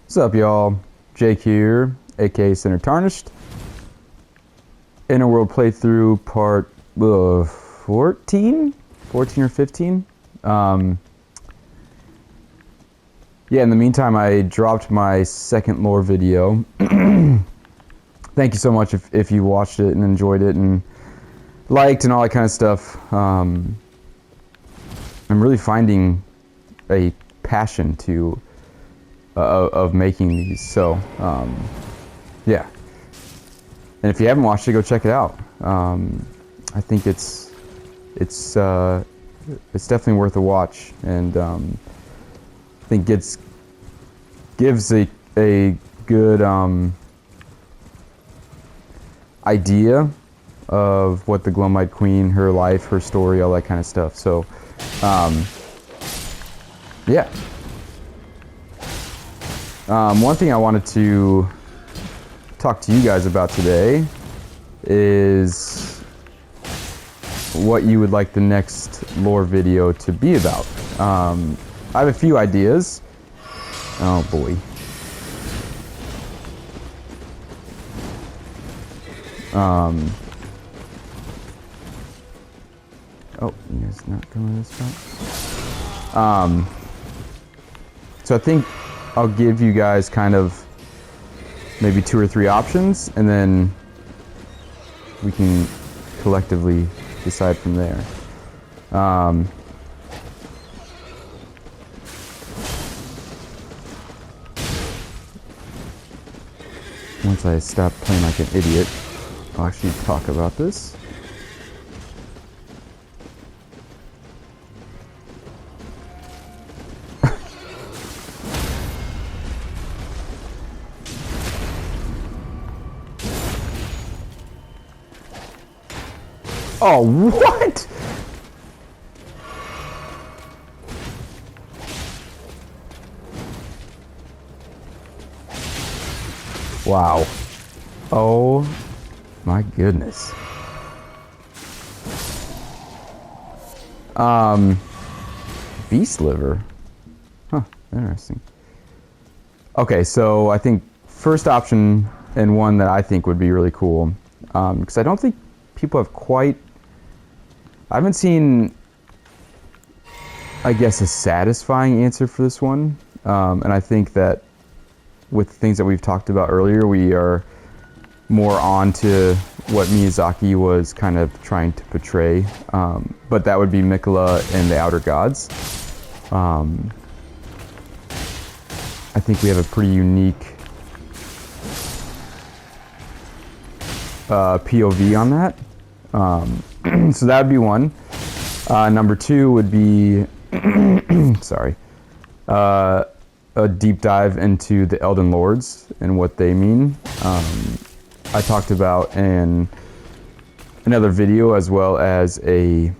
What's up, y'all? Jake here, aka Center Tarnished. Inner World playthrough part 14 or 15. Yeah, in the meantime, I dropped my second lore video. Thank you so much if you watched it and enjoyed it and liked and all that kind of stuff. I'm really finding a passion to of making these, so yeah. And if you haven't watched it, go check it out. I think it's definitely worth a watch, and I think gives a good idea of what the Glowmite Queen, her life, her story, all that kind of stuff. So yeah. One thing I wanted to talk to you guys about today is what you would like the next lore video to be about. I have a few ideas. Oh boy. Oh, you guys not going this route? So I think I'll give you guys kind of maybe 2 or 3 options, and then we can collectively decide from there. Once I stop playing like an idiot, I'll actually talk about this. Oh, what? Wow. Oh my goodness. Beast liver. Huh, interesting. Okay, so I think first option, and one that I think would be really cool, because I don't think people have quite... I haven't seen, I guess, a satisfying answer for this one. And I think that with things that we've talked about earlier, we are more on to what Miyazaki was kind of trying to portray. But that would be Mikola and the Outer Gods. I think we have a pretty unique POV on that. So that would be one. Number 2 would be sorry, a deep dive into the Elden Lords and what they mean. I talked about in another video, as well as I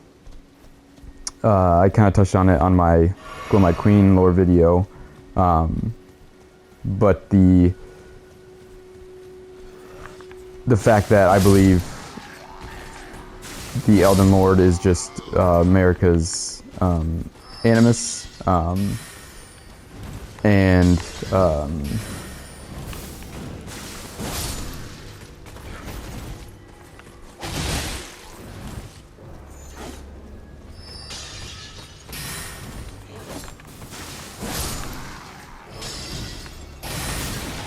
kind of touched on it on my Glowmite Queen lore video. But the fact that I believe the Elden Lord is just America's animus, and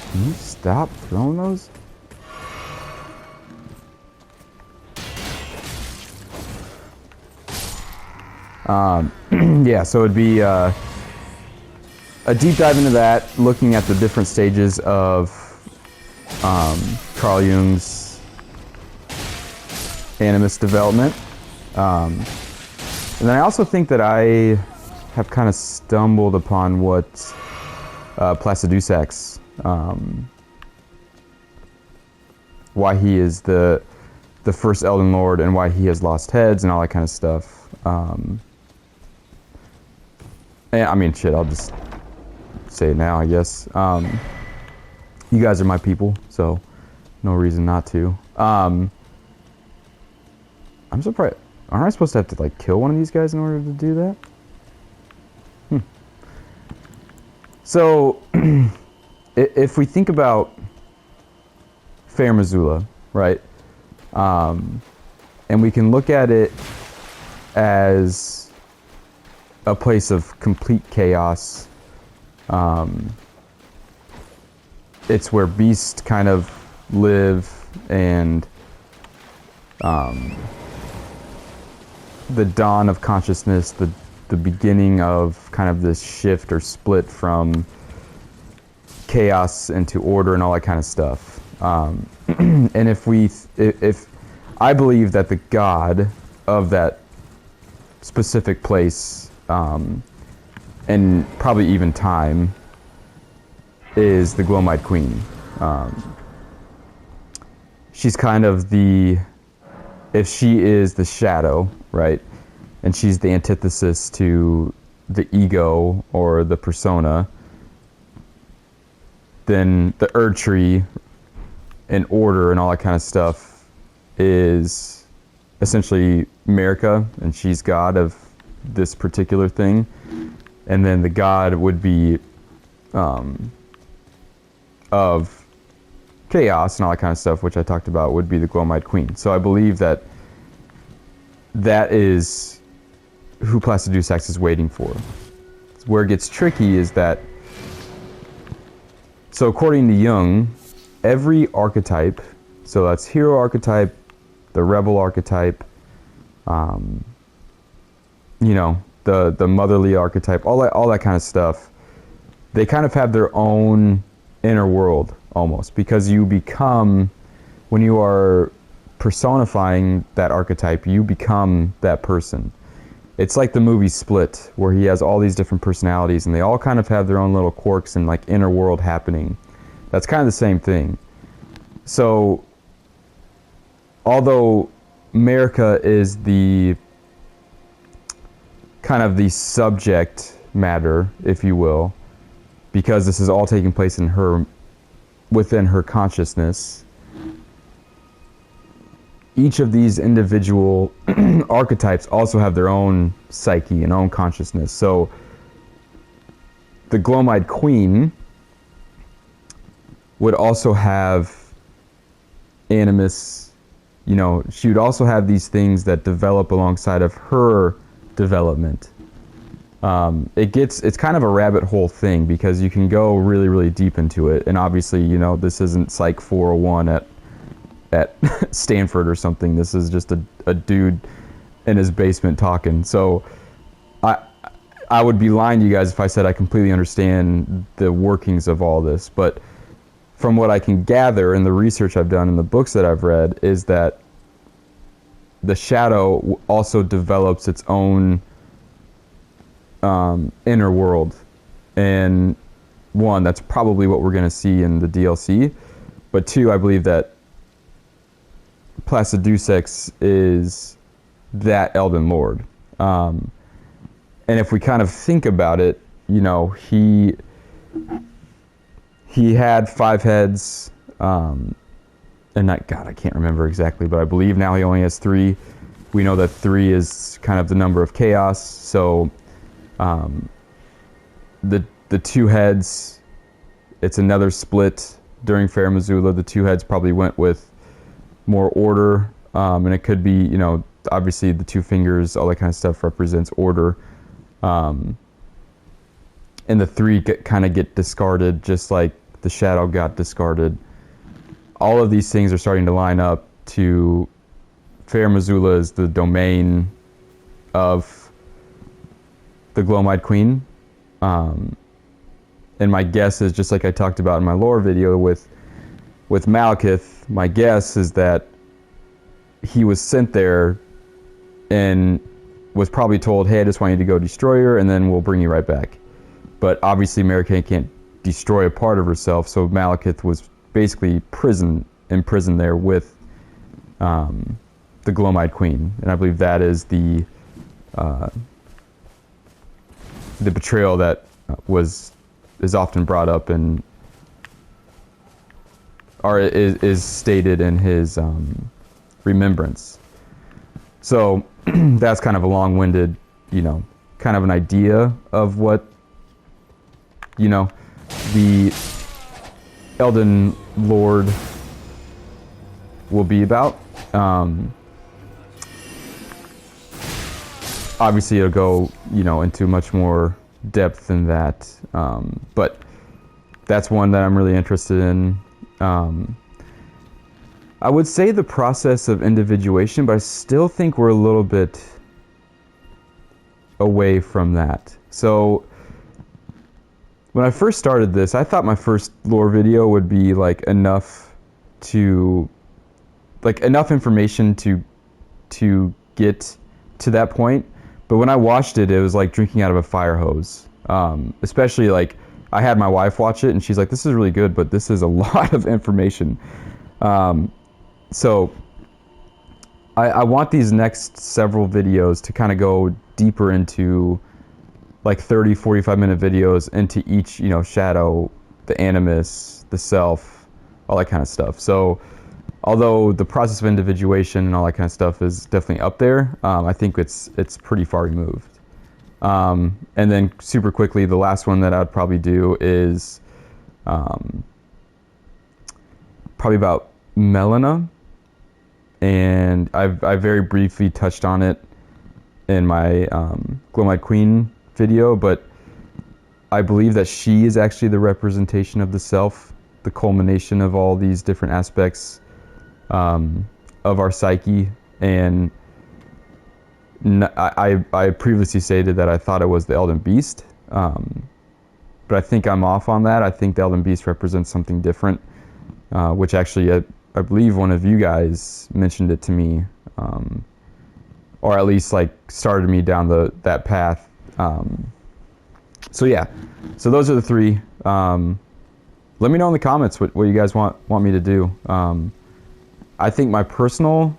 can you stop throwing those? Yeah, so it'd be a deep dive into that, looking at the different stages of Carl Jung's animus development. And then I also think that I have kind of stumbled upon what Placidusac's, why he is the first Elden Lord and why he has lost heads and all that kind of stuff. And, I mean, shit, I'll just say it now, I guess. You guys are my people, so no reason not to. I'm surprised. Aren't I supposed to have to, like, kill one of these guys in order to do that? So, if we think about Fair Missoula, right? And we can look at it as a place of complete chaos. It's where beasts kind of live, and the dawn of consciousness, the beginning of kind of this shift or split from chaos into order and all that kind of stuff. And if I believe that the god of that specific place, and probably even time, is the Glomite Queen. She's kind of if she is the shadow, right, and she's the antithesis to the ego or the persona, then the Erd Tree and order and all that kind of stuff is essentially America, and she's god of this particular thing. And then the god would be of chaos and all that kind of stuff, which I talked about, would be the Glomite Queen. So I believe that is who Placidusax is waiting for. Where it gets tricky is that, so according to Jung, every archetype, so that's hero archetype, the rebel archetype, the motherly archetype, all that kind of stuff, they kind of have their own inner world almost, because you become, when you are personifying that archetype, you become that person. It's like the movie Split, where he has all these different personalities, and they all kind of have their own little quirks and like inner world happening. That's kind of the same thing. So, although America is the kind of the subject matter, if you will, because this is all taking place within her consciousness, each of these individual archetypes also have their own psyche and own consciousness. So the Glomite Queen would also have animus, she would also have these things that develop alongside of her development. It's kind of a rabbit hole thing, because you can go really, really deep into it. And obviously, this isn't Psych 401 at Stanford or something. This is just a dude in his basement talking. So I would be lying to you guys if I said I completely understand the workings of all this. But from what I can gather in the research I've done and the books that I've read, is that the shadow also develops its own inner world. And one, that's probably what we're going to see in the DLC. But two, I believe that Placidusax is that Elden Lord. And if we kind of think about it, he had 5 heads, and I can't remember exactly, but I believe now he only has 3. We know that 3 is kind of the number of chaos. So the 2 heads, it's another split during Fair Missoula. The 2 heads probably went with more order, and it could be, obviously the 2 fingers, all that kind of stuff represents order. And the 3 kind of get discarded, just like the shadow got discarded. All of these things are starting to line up to Fair Missoula is the domain of the Glomite Queen. And my guess is, just like I talked about in my lore video with Malekith, my guess is that he was sent there and was probably told, hey, I just want you to go destroy her, and then we'll bring you right back. But obviously Mary-Kate can't destroy a part of herself, so Malekith was basically imprisoned there with the Glomite Queen. And I believe that is the betrayal that is often brought up is stated in his remembrance. So that's kind of a long-winded, kind of an idea of what, the Elden Lord will be about. Obviously, it'll go, into much more depth than that. But that's one that I'm really interested in. I would say the process of individuation, but I still think we're a little bit away from that. So when I first started this, I thought my first lore video would be enough information to get to that point. But when I watched it, it was like drinking out of a fire hose. Especially I had my wife watch it, and she's like, "This is really good, but this is a lot of information." So I want these next several videos to kind of go deeper into 30, 45-minute videos into each, shadow, the animus, the self, all that kind of stuff. So although the process of individuation and all that kind of stuff is definitely up there, I think it's pretty far removed. And then super quickly, the last one that I'd probably do is probably about Melina. And I very briefly touched on it in my Glowmite Queen video, but I believe that she is actually the representation of the self, the culmination of all these different aspects of our psyche. And I previously stated that I thought it was the Elden Beast, but I think I'm off on that. I think the Elden Beast represents something different, which actually I believe one of you guys mentioned it to me, or at least started me down that path. So yeah, so those are the three. Let me know in the comments what you guys want me to do. I think my personal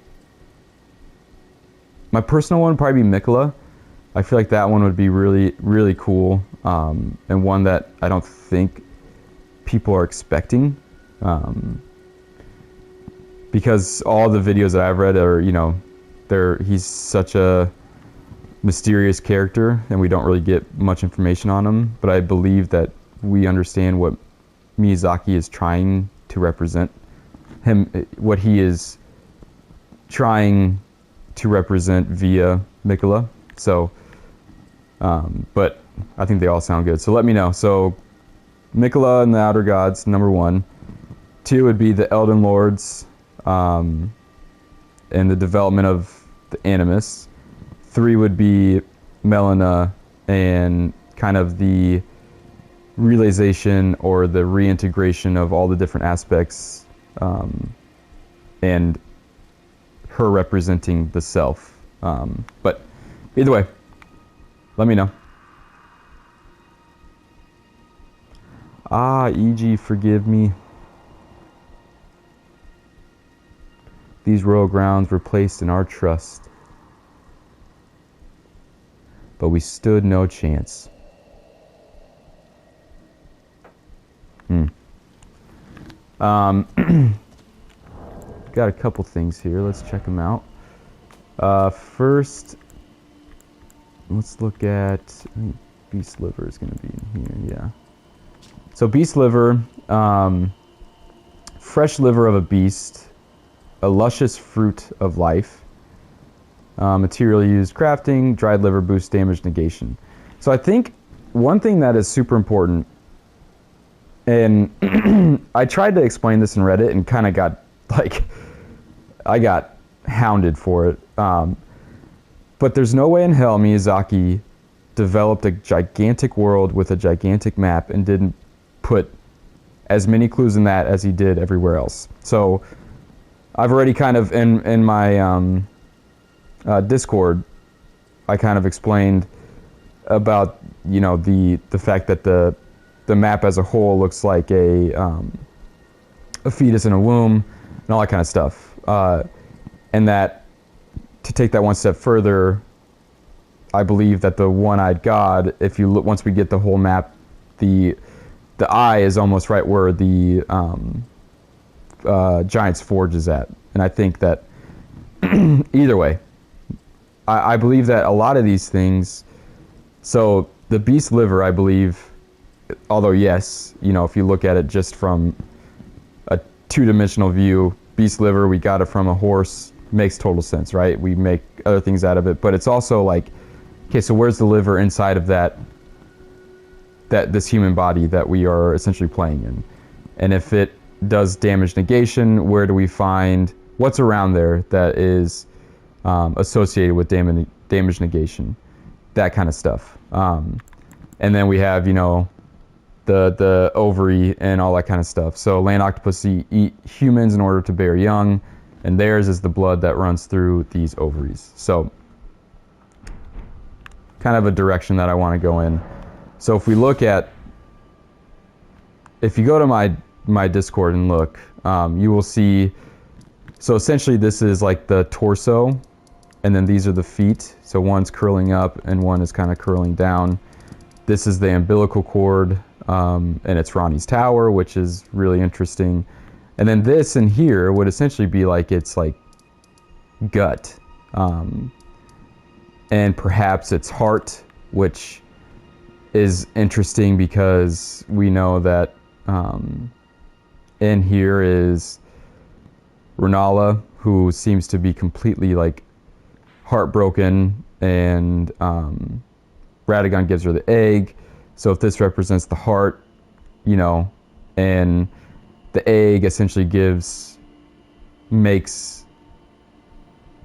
one would probably be Mikola. I feel like that one would be really, really cool, and one that I don't think people are expecting. Because all the videos that I've read are, he's such a mysterious character, and we don't really get much information on him. But I believe that we understand what Miyazaki is trying to represent him, what he is trying to represent via Mikola. So, but I think they all sound good. So let me know. So, Mikola and the Outer Gods, number 1. 2 would be the Elden Lords. And the development of the Animus. 3 would be Melina and kind of the realization or the reintegration of all the different aspects, and her representing the self. But either way, let me know. EG, forgive me. These royal grounds were placed in our trust, but we stood no chance. Got a couple things here. Let's check them out. First, let's look at... I think Beast Liver is going to be in here, yeah. So Beast Liver, fresh liver of a beast, a luscious fruit of life. Material used crafting, dried liver boosts damage negation. So I think one thing that is super important, and I tried to explain this in Reddit and kind of got, I got hounded for it. But there's no way in hell Miyazaki developed a gigantic world with a gigantic map and didn't put as many clues in that as he did everywhere else. So I've already kind of, in my Discord, I kind of explained about, the fact that the map as a whole looks like a fetus in a womb and all that kind of stuff. And that, to take that one step further, I believe that the one-eyed god, if you look, once we get the whole map, the eye is almost right where the Giant's Forge is at. And I think that either way, I believe that a lot of these things, so the Beast Liver, I believe, although yes, if you look at it just from two-dimensional view, beast liver, we got it from a horse, makes total sense, right? We make other things out of it, but it's also like, okay, so where's the liver inside of this human body that we are essentially playing in? And if it does damage negation, where do we find what's around there that is associated with damage negation? That kind of stuff. And then we have, you know, the ovary and all that kind of stuff. So land octopus eat humans in order to bear young, and theirs is the blood that runs through these ovaries. So kind of a direction that I want to go in. So if we look at, if you go to my Discord and look, you will see, so essentially this is like the torso, and then these are the feet. So one's curling up and one is kind of curling down. This is the umbilical cord, and it's Ronnie's tower, which is really interesting. And then this in here would essentially be like its like gut, and perhaps its heart, which is interesting because we know that in here is Renala, who seems to be completely like heartbroken, and Radagon gives her the egg. So if this represents the heart, you know, and the egg essentially makes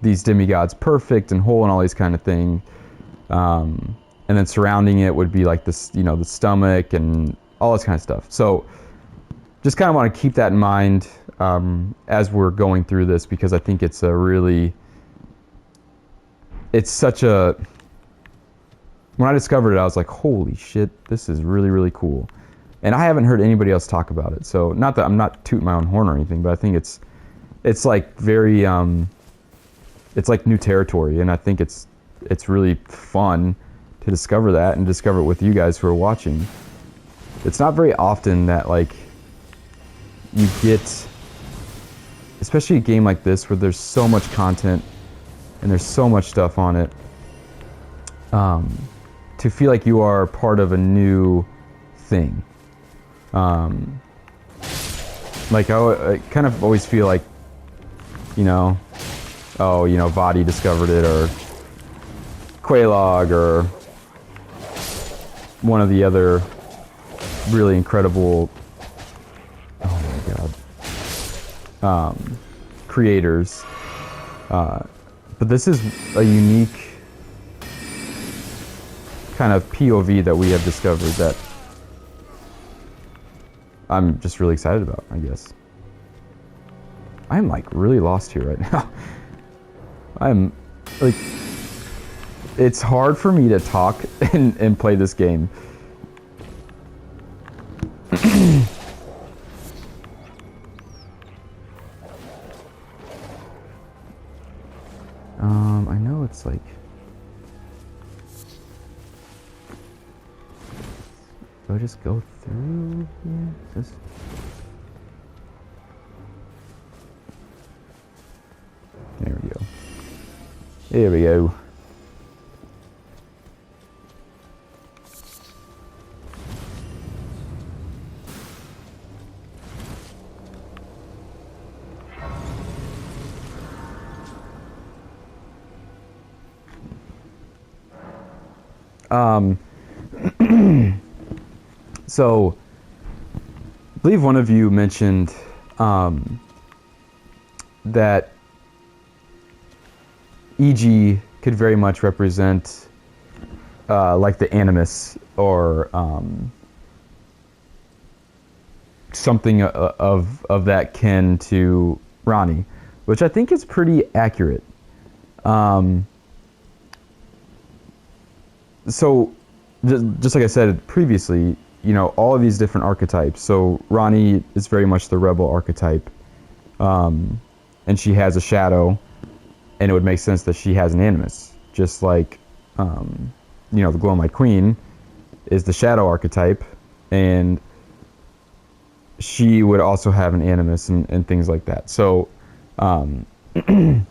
these demigods perfect and whole and all these kind of things. And then surrounding it would be like this, you know, the stomach and all this kind of stuff. So just kind of want to keep that in mind as we're going through this, because I think it's such a, when I discovered it, I was like, holy shit, this is really, really cool. And I haven't heard anybody else talk about it. So not that I'm not tooting my own horn or anything, but I think it's like very, it's like new territory. And I think it's really fun to discover that and discover it with you guys who are watching. It's not very often that like you get, especially a game like this where there's so much content and there's so much stuff on it, to feel like you are part of a new thing. Like I kind of always feel like, you know, oh, you know, Vadi discovered it, or Quelaag, or one of the other really incredible, oh my god, creators. But this is a unique kind of POV that we have discovered that I'm just really excited about, I guess. I'm like really lost here right now. I'm like, it's hard for me to talk and play this game. I know it's like, do I just go through here? Just there we go. Here we go. So, I believe one of you mentioned that EG could very much represent like the Animus, or something of that kin to Ronnie, which I think is pretty accurate. So, just like I said previously, you know, all of these different archetypes. So Ronnie is very much the rebel archetype, and she has a shadow, and it would make sense that she has an animus, just like, you know, the Glow-Light Queen is the shadow archetype, and she would also have an animus and things like that. So it's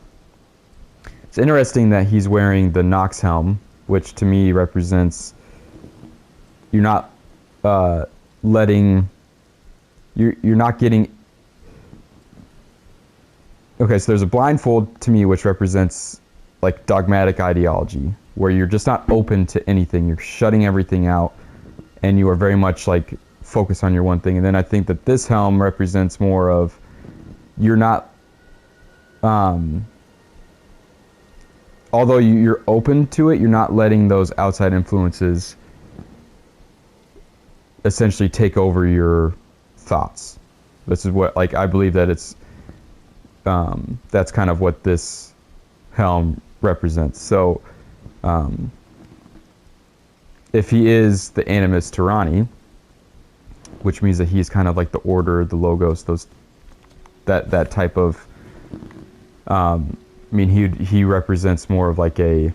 interesting that he's wearing the Nox helm, which to me represents you're not letting, you're not getting Okay, so there's a blindfold to me which represents like dogmatic ideology, where you're just not open to anything. You're shutting everything out, and you are very much like focused on your one thing. And then I think that this helm represents more of you're not, although you're open to it, you're not letting those outside influences essentially take over your thoughts. This is what, like, I believe that it's, that's kind of what this helm represents. So, if he is the animus tyranni, which means that he's kind of like the order, the logos, that type of, I mean, he represents more of like a,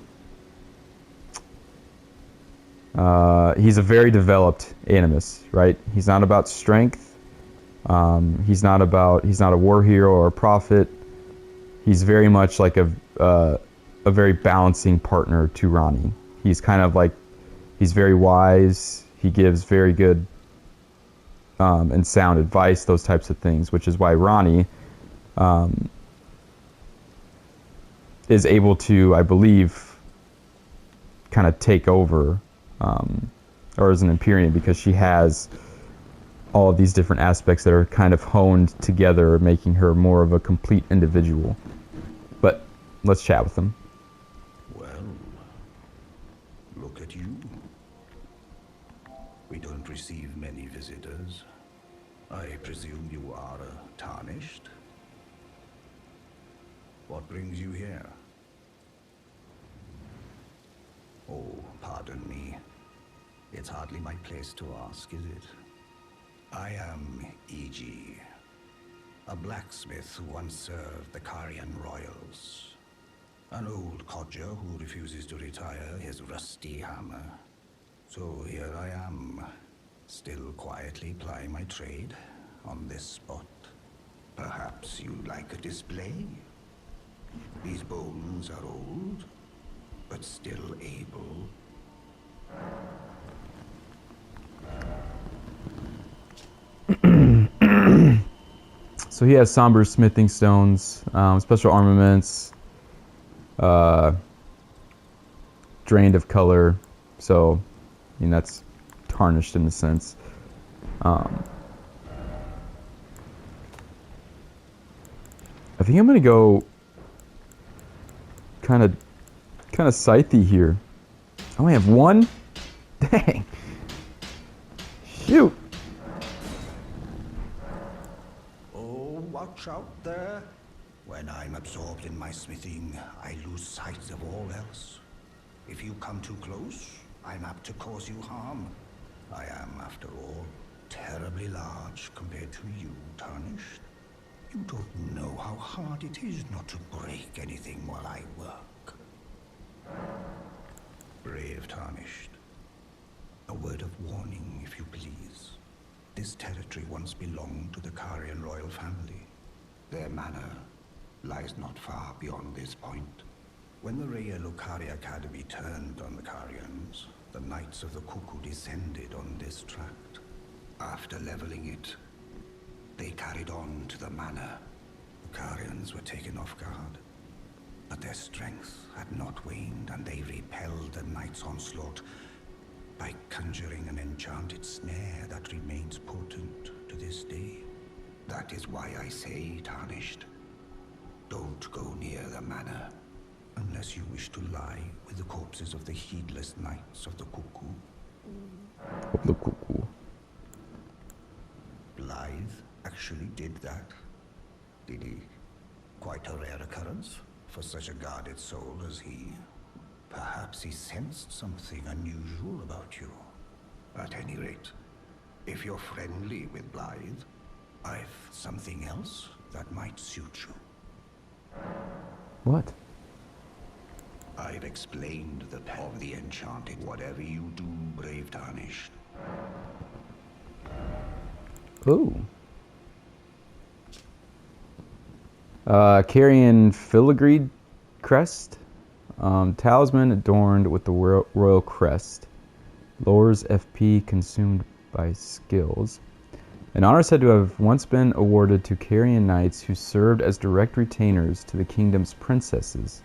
he's a very developed animus, right? He's not about strength. He's not a war hero or a prophet. He's very much like a very balancing partner to Ronnie. He's kind of like, he's very wise. He gives very good and sound advice, those types of things, which is why Ronnie is able to, I believe, kind of take over, or as an Empyrean, because she has all of these different aspects that are kind of honed together, making her more of a complete individual. But let's chat with him. Well, look at you. We don't receive many visitors. I presume you are tarnished? What brings you here? Oh, pardon me. It's hardly my place to ask, is it? I am E.G., a blacksmith who once served the Carian royals. An old codger who refuses to retire his rusty hammer. So here I am, still quietly plying my trade on this spot. Perhaps you'd like a display? These bones are old, but still able. So he has somber smithing stones, special armaments, drained of color. So, I mean, that's tarnished in a sense. I think I'm gonna go kind of scythy here. I only have one. Dang. Shoot. Oh, watch out there. When I'm absorbed in my smithing, I lose sight of all else. If you come too close, I'm apt to cause you harm. I am, after all, terribly large compared to you, Tarnished. You don't know how hard it is not to break anything while I work. Brave Tarnished. A word of warning, if you please. This territory once belonged to the Carian royal family. Their manor lies not far beyond this point. When the Raya Lucari Academy turned on the Carians, the Knights of the Cuckoo descended on this tract. After leveling it, they carried on to the manor. The Carians were taken off guard, but their strength had not waned, and they repelled the Knights' onslaught by conjuring an enchanted snare that remains potent to this day. That is why I say, Tarnished, don't go near the manor, unless you wish to lie with the corpses of the heedless Knights of the Cuckoo. Of the Cuckoo. Blythe actually did that. Did he? Quite a rare occurrence for such a guarded soul as he. Perhaps he sensed something unusual about you. At any rate, if you're friendly with Blythe, I've something else that might suit you. What? I've explained the power of the enchanted. Whatever you do, brave Tarnished. Ooh. Carrying filigreed crest. Talisman adorned with the royal crest. Lowers FP consumed by skills. An honor said to have once been awarded to Carian knights who served as direct retainers to the kingdom's princesses.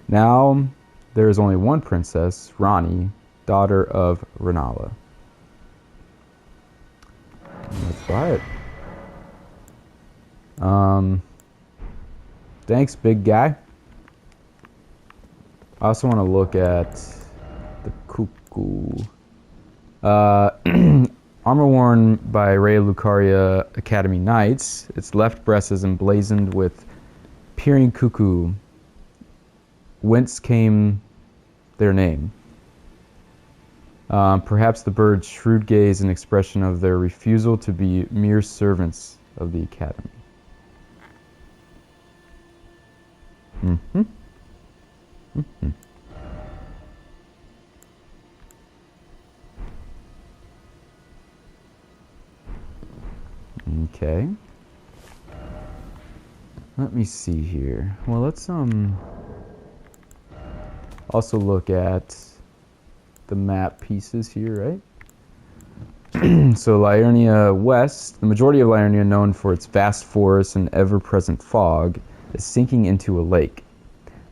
Now, there is only one princess, Rani, daughter of Renala. Let's buy it. Thanks, big guy. I also want to look at the cuckoo. Armor worn by Rey Lucaria Academy Knights. Its left breast is emblazoned with peering cuckoo, whence came their name. Perhaps the bird's shrewd gaze an expression of their refusal to be mere servants of the Academy. Mm-hmm. Mm-hmm. Okay. Let me see here. Well, let's also look at the map pieces here, right? So Liurnia West, the majority of Liurnia, known for its vast forests and ever-present fog, is sinking into a lake.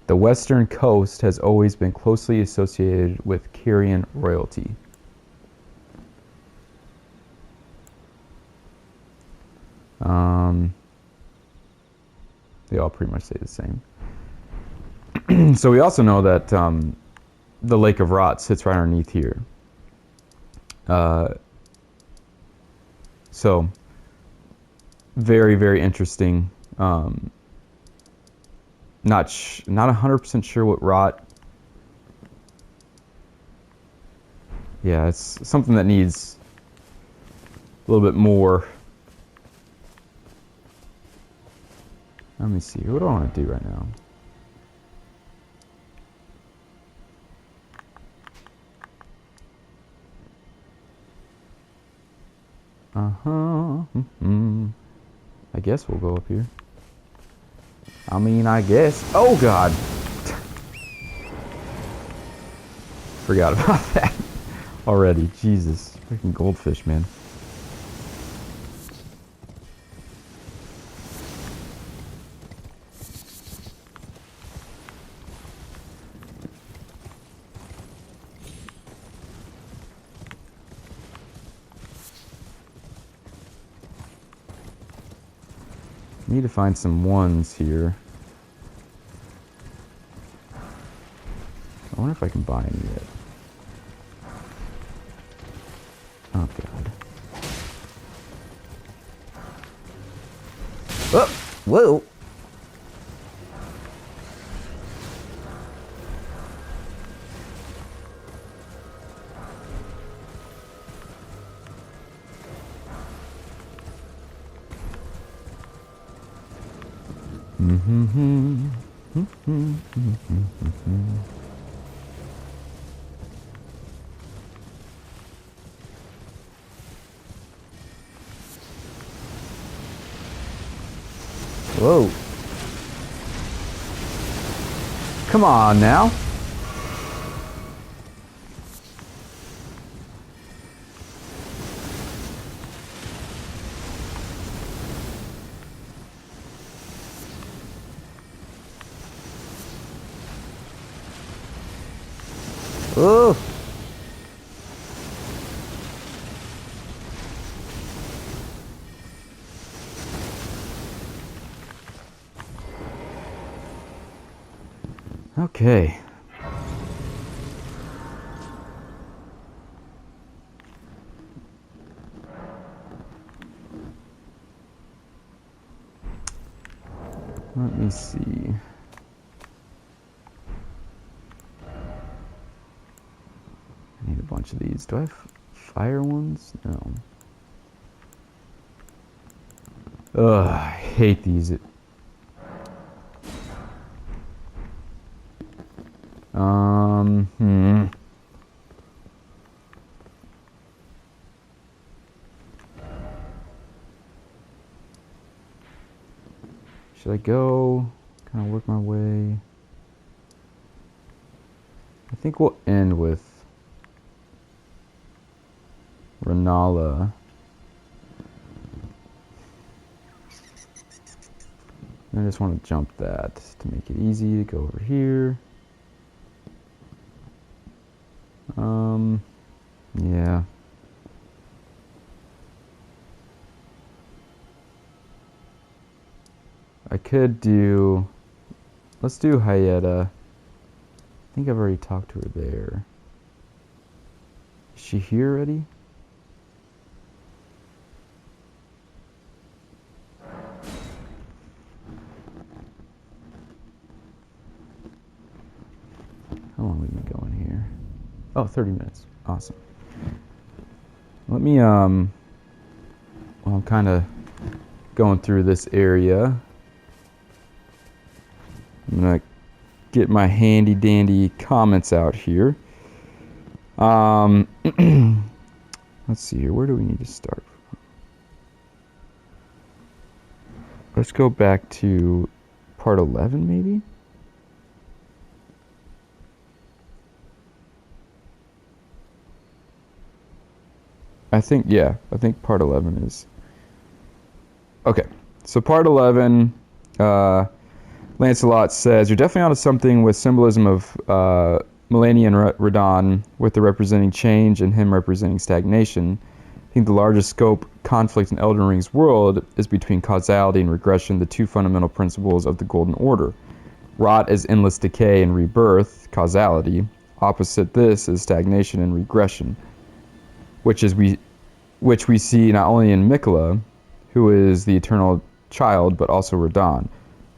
The western coast has always been closely associated with Carian royalty. They all pretty much say the same. So we also know that the Lake of Rot sits right underneath here. So very, very interesting. Not 100% sure what Rot. Yeah, it's something that needs a little bit more. Let me see. What do I want to do right now? I guess we'll go up here. I guess. Oh, God. Forgot about that already. Jesus. Freaking goldfish, man. Need to find some ones here. I wonder if I can buy any yet. Oh, God. Oh! Whoa! Whoa. Come on now. Oh. Okay. Let me see. I need a bunch of these. Do I have fire ones? No. Ugh, I hate these. Should I go? Kind of work my way. I think we'll end with Renala. I just want to jump that to make it easy to go over here. Yeah. I could do, let's do Hyetta. I think I've already talked to her there. Is she here already? How long have we been going here? Oh, 30 minutes. Awesome. Let me, while I'm kind of going through this area, I'm going to get my handy dandy comments out here. Let's see here. Where do we need to start? Let's go back to part 11, maybe? I think part 11 is... Okay, so part 11, Lancelot says, you're definitely onto something with symbolism of Melania and Radon, with the representing change and him representing stagnation. I think the largest scope conflict in Elden Ring's world is between causality and regression, the two fundamental principles of the Golden Order. Rot is endless decay and rebirth, causality. Opposite this is stagnation and regression, which we see not only in Mikola, who is the eternal child, but also Radon,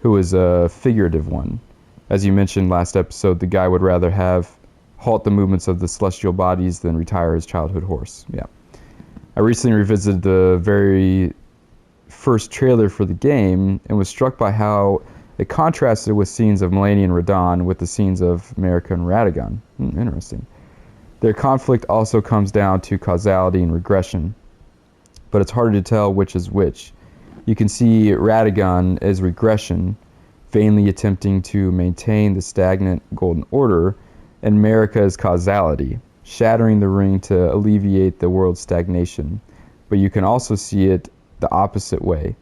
who is a figurative one. As you mentioned last episode, the guy would rather halt the movements of the celestial bodies than retire his childhood horse. Yeah. I recently revisited the very first trailer for the game and was struck by how it contrasted with scenes of Melania and Radon with the scenes of Marika and Radagon. Interesting. Their conflict also comes down to causality and regression, but it's harder to tell which is which. You can see Radagon as regression, vainly attempting to maintain the stagnant Golden Order, and Marika as causality, shattering the ring to alleviate the world's stagnation. But you can also see it the opposite way,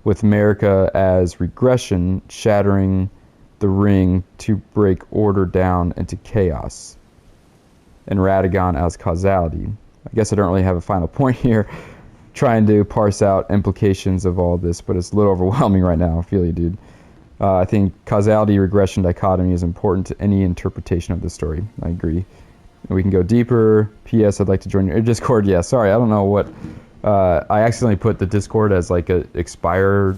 with Marika as regression, shattering the ring to break order down into chaos, and Radagon as causality. I guess I don't really have a final point here, trying to parse out implications of all this, but it's a little overwhelming right now. I feel you, dude. I think causality-regression dichotomy is important to any interpretation of the story. I agree. We can go deeper. P.S. I'd like to join your Discord. Yeah, sorry, I don't know what... I accidentally put the Discord as like a expire,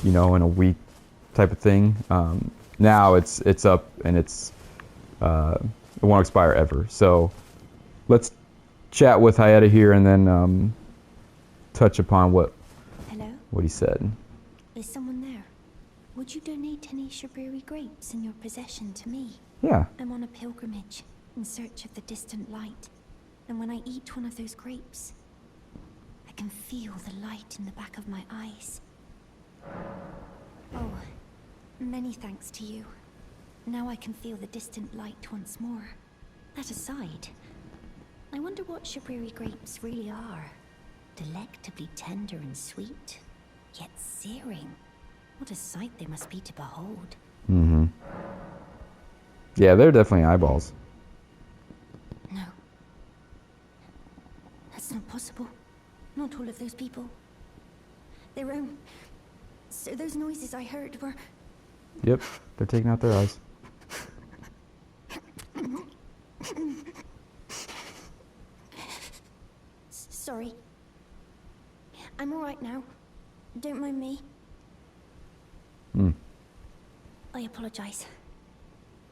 in a week type of thing. Now it's up and it won't expire ever. So let's chat with Hyetta here and then touch upon what he said. Is someone there? Would you donate any Shabriri grapes in your possession to me? Yeah. I'm on a pilgrimage in search of the distant light, and when I eat one of those grapes, I can feel the light in the back of my eyes. Oh, many thanks to you. Now I can feel the distant light once more. That aside, I wonder what Shabriri grapes really are. Delectably tender and sweet, yet searing. What a sight they must be to behold. Mm-hmm. Yeah, they're definitely eyeballs. No. That's not possible. Not all of those people. Their own... So those noises I heard were... Yep, they're taking out their eyes. Sorry. I'm alright now. Don't mind me. I apologize.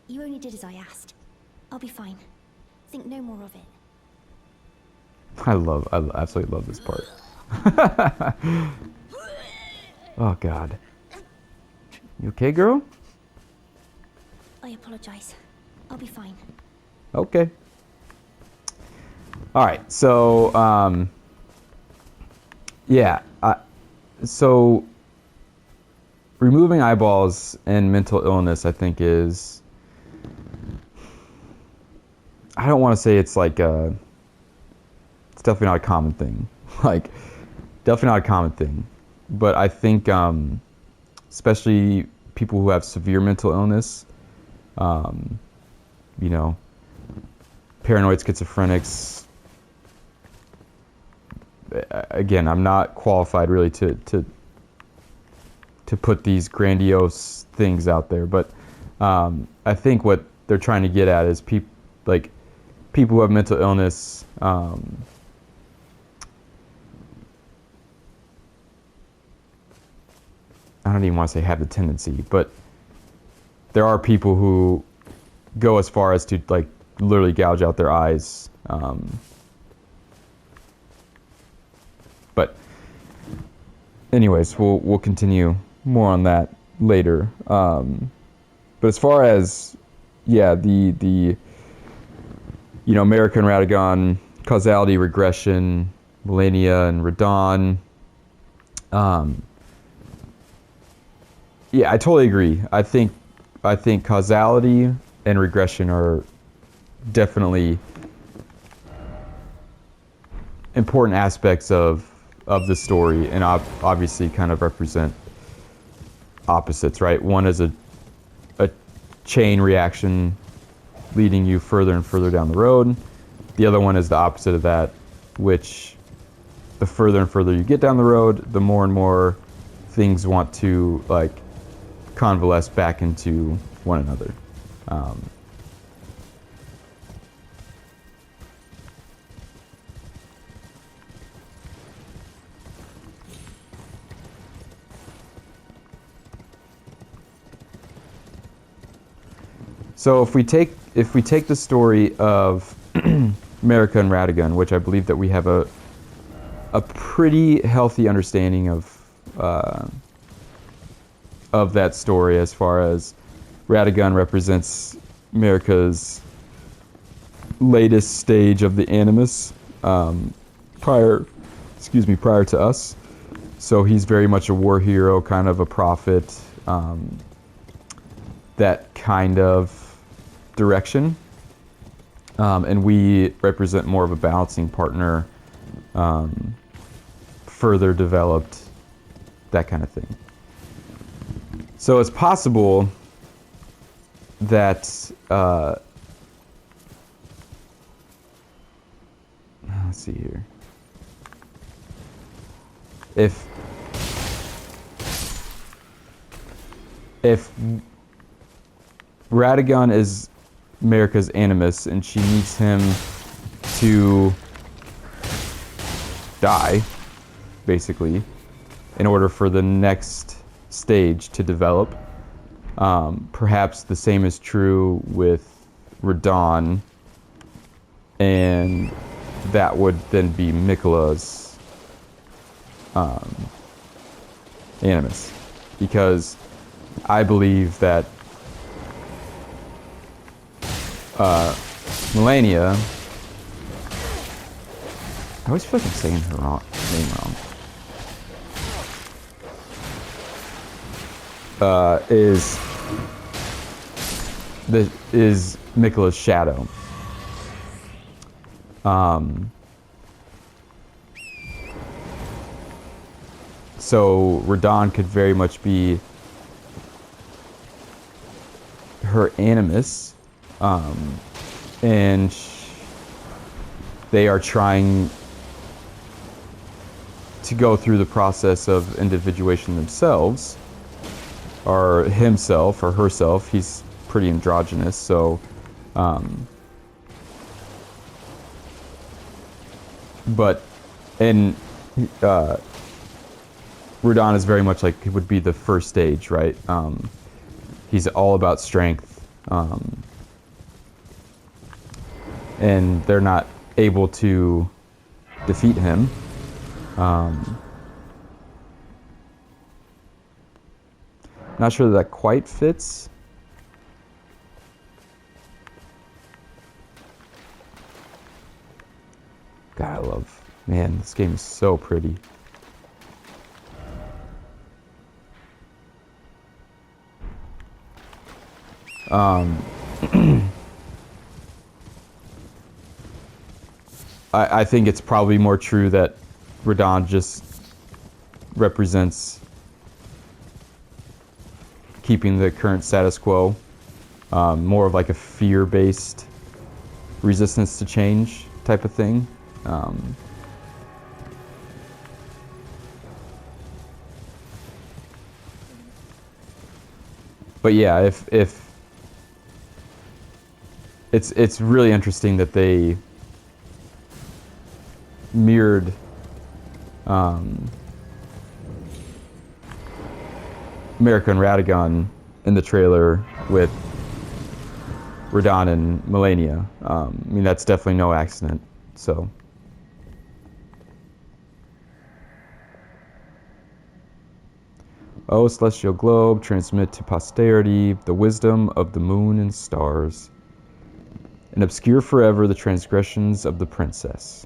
You only did as I asked. I'll be fine. Think no more of it. I absolutely love this part. Oh, God. You okay, girl? I apologize. I'll be fine. Okay. All right. So, yeah. So, removing eyeballs and mental illness, I think, is... I don't want to say it's like a... It's definitely not a common thing. Definitely not a common thing. But I think especially people who have severe mental illness. You know, paranoid schizophrenics. Again, I'm not qualified really to put these grandiose things out there, but I think what they're trying to get at is people who have mental illness. I don't even want to say have the tendency, but there are people who go as far as to like literally gouge out their eyes. But anyways, we'll continue more on that later. But as far as the America and Radagon, causality, regression, Millennia and Radon. I totally agree. I think causality and regression are definitely important aspects of the story, and obviously kind of represent opposites, right? One is a chain reaction leading you further and further down the road. The other one is the opposite of that, which the further and further you get down the road, the more and more things want to like convalesce back into one another. So if we take the story of America and Radagon, which I believe that we have a pretty healthy understanding of that story, as far as Radagon represents America's latest stage of the Animus, prior to us. So he's very much a war hero, kind of a prophet, that kind of direction. And we represent more of a balancing partner, further developed, that kind of thing. So it's possible that let's see here. If Radagon is America's Animus and she needs him to die, basically, in order for the next stage to develop. Perhaps the same is true with Radon, and that would then be Miquella's Animus, because I believe that Millennia, I always feel like I'm saying her name wrong. Is Miquella's shadow. So Radon could very much be her Animus, and they are trying to go through the process of individuation themselves, or himself or herself. He's pretty androgynous, so Radon is very much like it would be the first stage, right? He's all about strength, and they're not able to defeat him. Not sure that quite fits. God, man, this game is so pretty. I think it's probably more true that Radon just represents keeping the current status quo. More of like a fear-based resistance to change type of thing. But yeah, if it's really interesting that they mirrored America and Radagon in the trailer with Radon and Melania. I mean, that's definitely no accident. So. O celestial globe, transmit to posterity the wisdom of the moon and stars, and obscure forever the transgressions of the princess.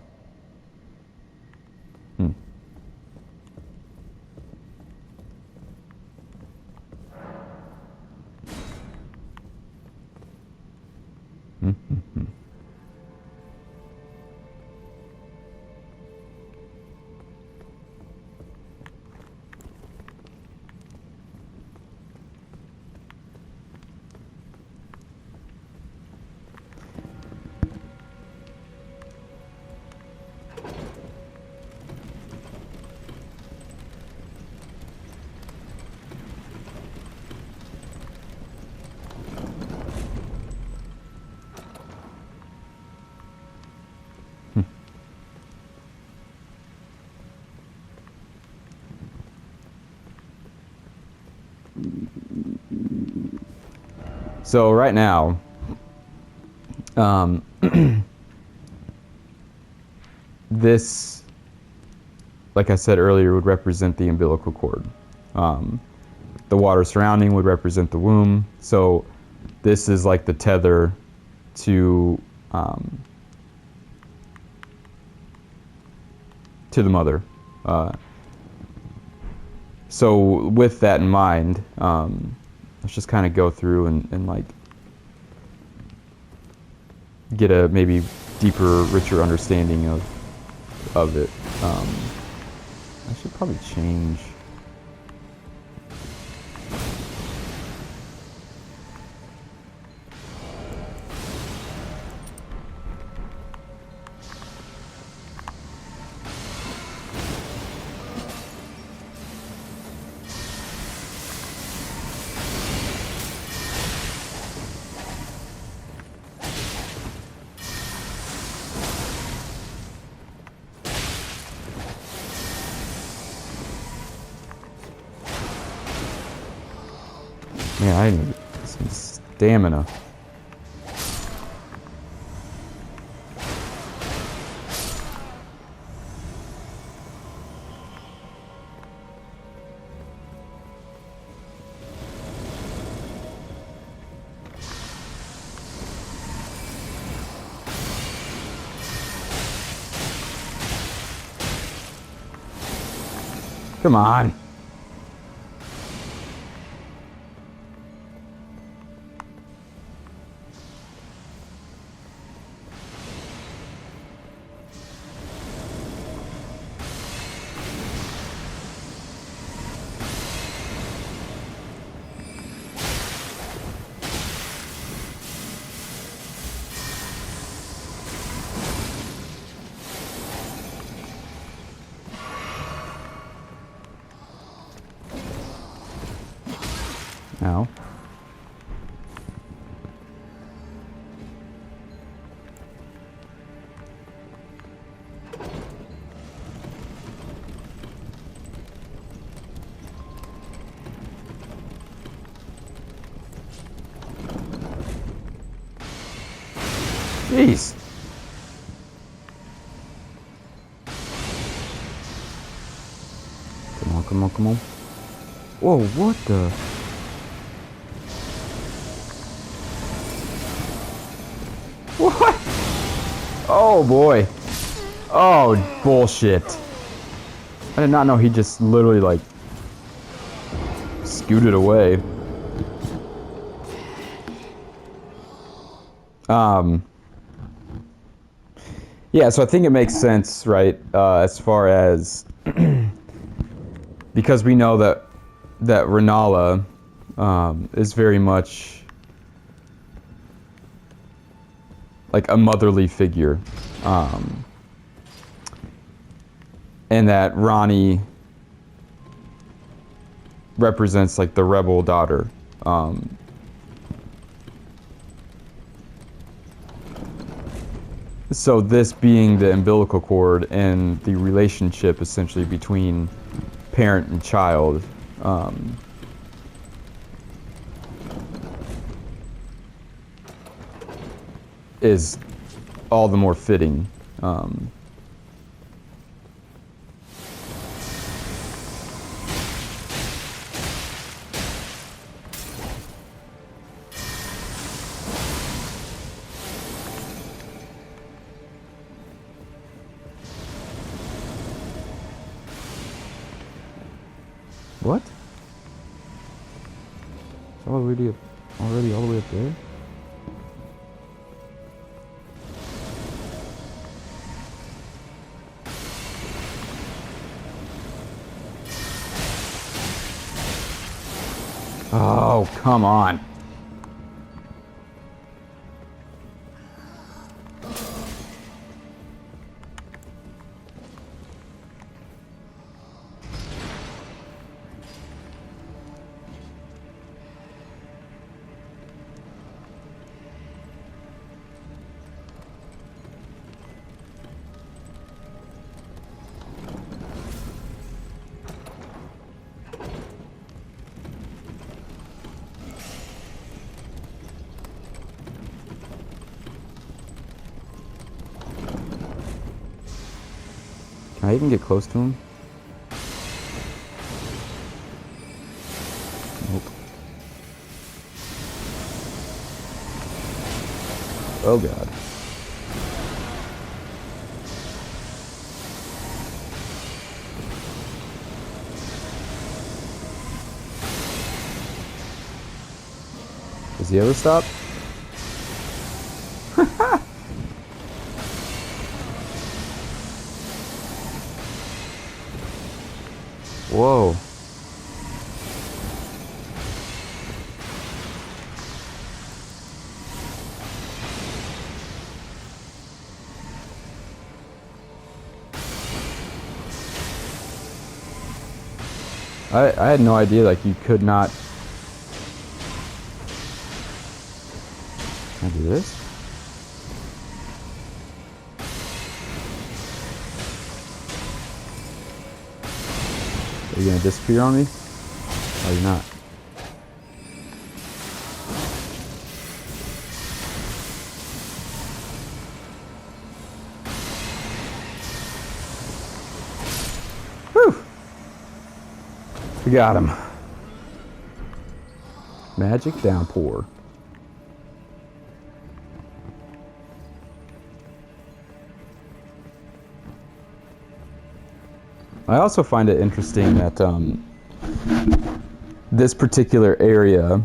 So right now, this, like I said earlier, would represent the umbilical cord. The water surrounding would represent the womb. So this is like the tether to the mother. So with that in mind, let's just kind of go through and like get a maybe deeper, richer understanding of it. I should probably change. Man, I need some stamina. Come on. Now. Jeez. Come on, come on, come on. Whoa, what the? What? Oh boy. Oh, bullshit. I did not know he just literally like scooted away. Yeah, so I think it makes sense, right, as far as because we know that Renala is very much like a motherly figure. And that Ronnie represents like the rebel daughter. So this being the umbilical cord and the relationship essentially between parent and child, is all the more fitting. What? It's already all the way up there? Oh, come on. Can I even get close to him? Nope. Oh god. Does he ever stop? Whoa. I had no idea like you could not. Can I do this? Are you gonna disappear on me? Oh, you're not. Whew! We got him. Magic downpour. I also find it interesting that this particular area,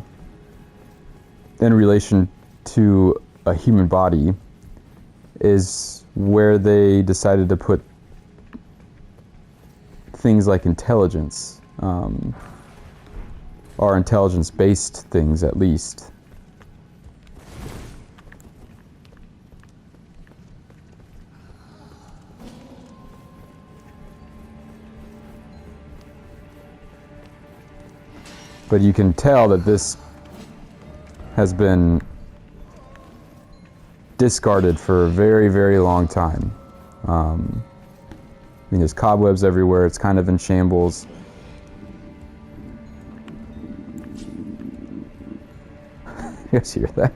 in relation to a human body, is where they decided to put things like intelligence, or intelligence-based things at least. But you can tell that this has been discarded for a very, very long time. I mean, there's cobwebs everywhere. It's kind of in shambles. You guys hear that?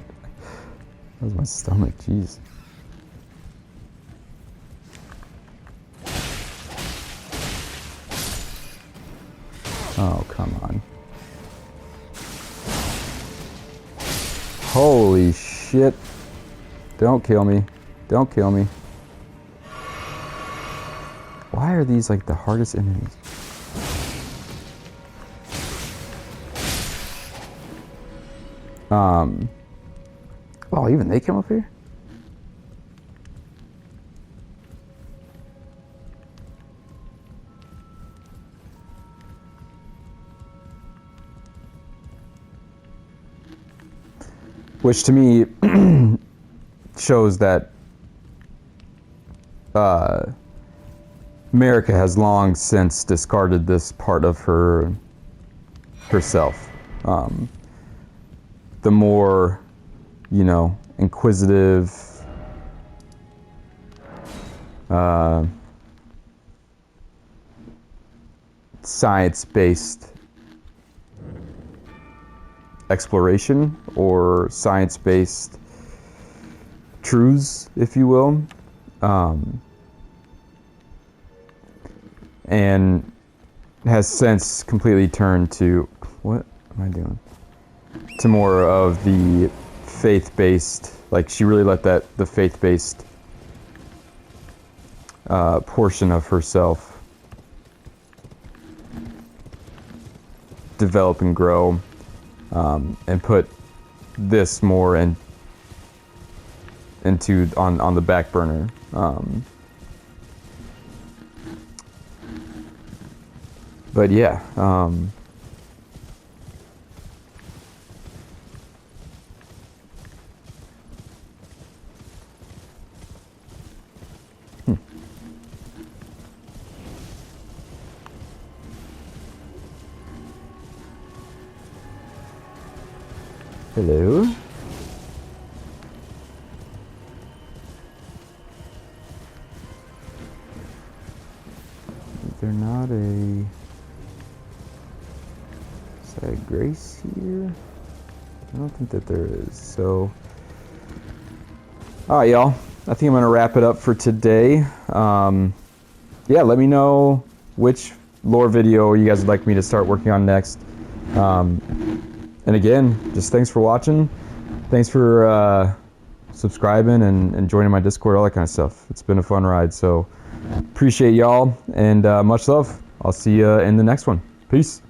That was my stomach. Jeez. Oh, come on. Holy shit. Don't kill me. Don't kill me. Why are these like the hardest enemies? Oh, even they come up here? which to me shows that America has long since discarded this part of herself. The more, you know, inquisitive, science-based exploration or science-based truths, if you will, and has since completely turned to, what am I doing? To more of the faith-based, like she really let the faith-based portion of herself develop and grow, and put this more into on the back burner. But yeah, hello. Is there not a side grace here? I don't think that there is. So, all right, y'all. I think I'm gonna wrap it up for today. Yeah, let me know which lore video you guys would like me to start working on next. And again, just thanks for watching. Thanks for subscribing and joining my Discord, all that kind of stuff. It's been a fun ride, so appreciate y'all, and much love. I'll see you in the next one. Peace.